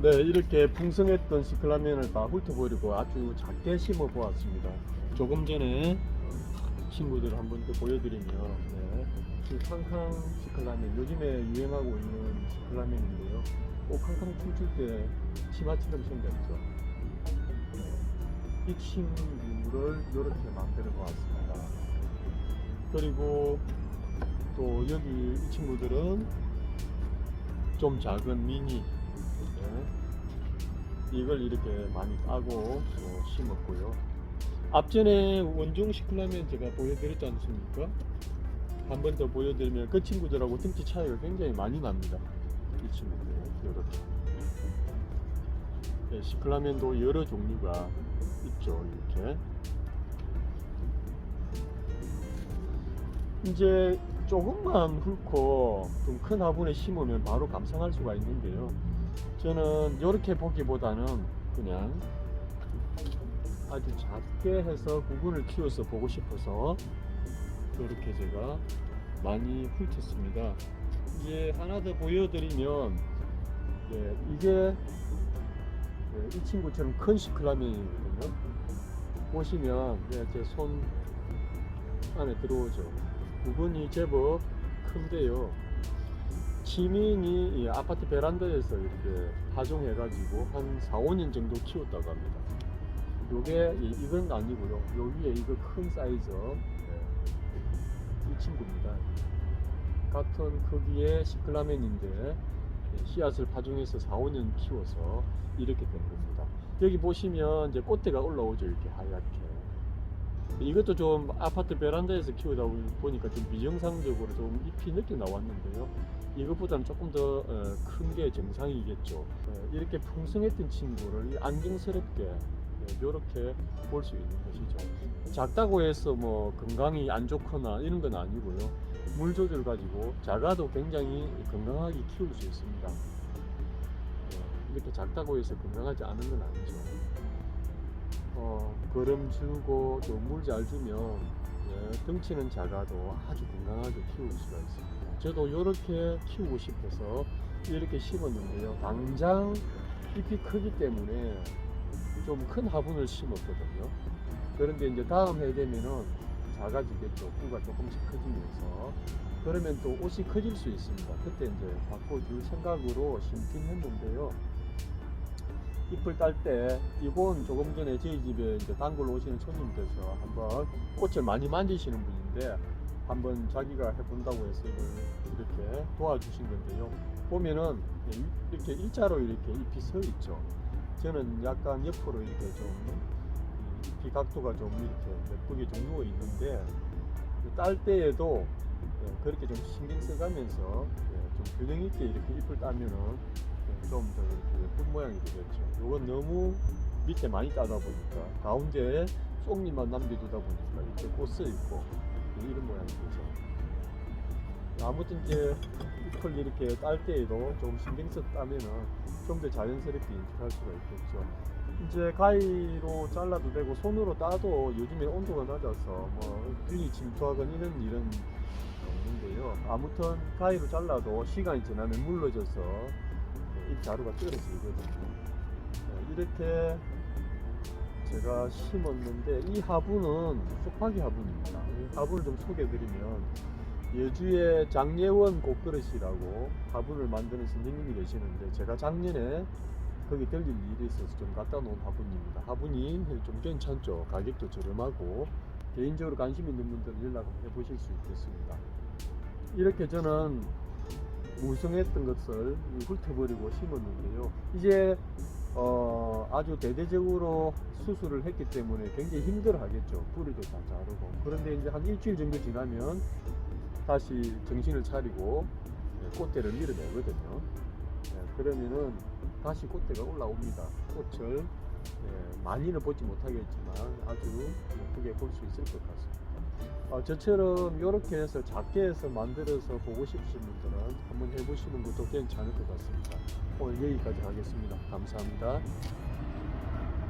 네, 이렇게 풍성했던 시클라멘을 다 훑어버리고 아주 작게 심어 보았습니다. 조금 전에 친구들 한 번 더 보여드리면, 네, 이 캉캉 시클라멘, 요즘에 유행하고 있는 시클라멘인데요. 꼭 캉캉 춤출 때 치마처럼 생겼죠. 네, 이 친구를 이렇게 만들어 보았습니다. 그리고 또 여기 이 친구들은 좀 작은 미니, 네, 이걸 이렇게 많이 따고 또 심었고요. 앞전에 원종 시클라멘 제가 보여드렸지 않습니까? 한 번 더 보여드리면 그 친구들하고 등치 차이가 굉장히 많이 납니다. 이 친구들 이렇게. 네, 시클라멘도 여러 종류가 있죠. 이렇게. 이제 조금만 훑고 좀 큰 화분에 심으면 바로 감상할 수가 있는데요. 저는 이렇게 보기보다는 그냥 아주 작게 해서 구근을 키워서 보고 싶어서 이렇게 제가 많이 훑었습니다. 이제 하나 더 보여드리면, 예, 이게, 예, 이 친구처럼 큰 시클라멘이거든요. 보시면, 예, 제 손 안에 들어오죠. 구근이 제법 큰데요. 지민이 아파트 베란다에서 이렇게 파종해가지고 한 4, 5년 정도 키웠다고 합니다. 요게 이건 아니고요. 요 위에 이거 큰 사이즈, 네, 이 친구입니다. 같은 크기의 시클라멘인데 씨앗을 파종해서 4, 5년 키워서 이렇게 된 겁니다. 여기 보시면 이제 꽃대가 올라오죠. 이렇게 하얗게. 이것도 좀 아파트 베란다에서 키우다 보니까 좀 비정상적으로 좀 잎이 늦게 나왔는데요. 이것보다는 조금 더 큰 게 정상이겠죠. 이렇게 풍성했던 친구를 안경스럽게 이렇게 볼 수 있는 것이죠. 작다고 해서 뭐 건강이 안 좋거나 이런 건 아니고요. 물 조절 가지고 작아도 굉장히 건강하게 키울 수 있습니다. 이렇게 작다고 해서 건강하지 않은 건 아니죠. 거름 주고 또 물 잘 주면, 예, 덩치는 작아도 아주 건강하게 키울 수가 있습니다. 저도 이렇게 키우고 싶어서 이렇게 심었는데요. 당장 잎이 크기 때문에 좀 큰 화분을 심었거든요. 그런데 이제 다음 해 되면은 작아지겠죠. 뿌가 조금씩 커지면서. 그러면 또 옷이 커질 수 있습니다. 그때 이제 바꿔줄 생각으로 심긴 했는데요. 잎을 딸 때, 이건 조금 전에 저희 집에 이제 단골 오시는 손님께서 한번 꽃을 많이 만지시는 분인데 한번 자기가 해본다고 해서 이걸 이렇게 도와주신 건데요. 보면은 이렇게 일자로 이렇게 잎이 서 있죠. 저는 약간 옆으로 이렇게 좀 잎이 각도가 좀 이렇게 예쁘게 좀 누워 있는데 딸 때에도 그렇게 좀 신경 써가면서 좀 균형 있게 이렇게 잎을 따면은 좀 더 이렇게 예쁜 모양이 되겠죠. 이건 너무 밑에 많이 따다 보니까 가운데에 쏙잎만 남겨두다 보니까 이렇게 꽃써 있고 이런 모양이 되죠. 아무튼 이제 잎을 이렇게 딸 때에도 좀 신경 써 따면은 좀 더 자연스럽게 인식할 수가 있겠죠. 이제 가위로 잘라도 되고 손으로 따도 요즘에 온도가 낮아서 뭐 균이 침투하거나 이런 일은 없는데요. 아무튼 가위로 잘라도 시간이 지나면 물러져서 잎 자루가 떨어지거든요. 이렇게 제가 심었는데 이 화분은 쑥파기 화분입니다. 이 화분을 좀 소개해드리면 예주의 장예원 꽃그릇이라고 화분을 만드는 선생님이 계시는데 제가 작년에 거기 들릴 일이 있어서 좀 갖다 놓은 화분입니다. 화분이 좀 괜찮죠. 가격도 저렴하고 개인적으로 관심 있는 분들은 연락을 해보실 수 있겠습니다. 이렇게 저는 무성했던 것을 훑어버리고 심었는데요. 이제 아주 대대적으로 수술을 했기 때문에 굉장히 힘들어 하겠죠. 뿌리도 다 자르고. 그런데 이제 한 일주일 정도 지나면 다시 정신을 차리고 꽃대를 밀어내거든요. 그러면은 다시 꽃대가 올라옵니다. 꽃을 많이는 보지 못하겠지만 아주 예쁘게 볼 수 있을 것 같습니다. 저처럼 이렇게 해서 작게 해서 만들어서 보고 싶으신 분들은 한번 해보시는 것도 괜찮을 것 같습니다. 오늘 여기까지 하겠습니다. 감사합니다.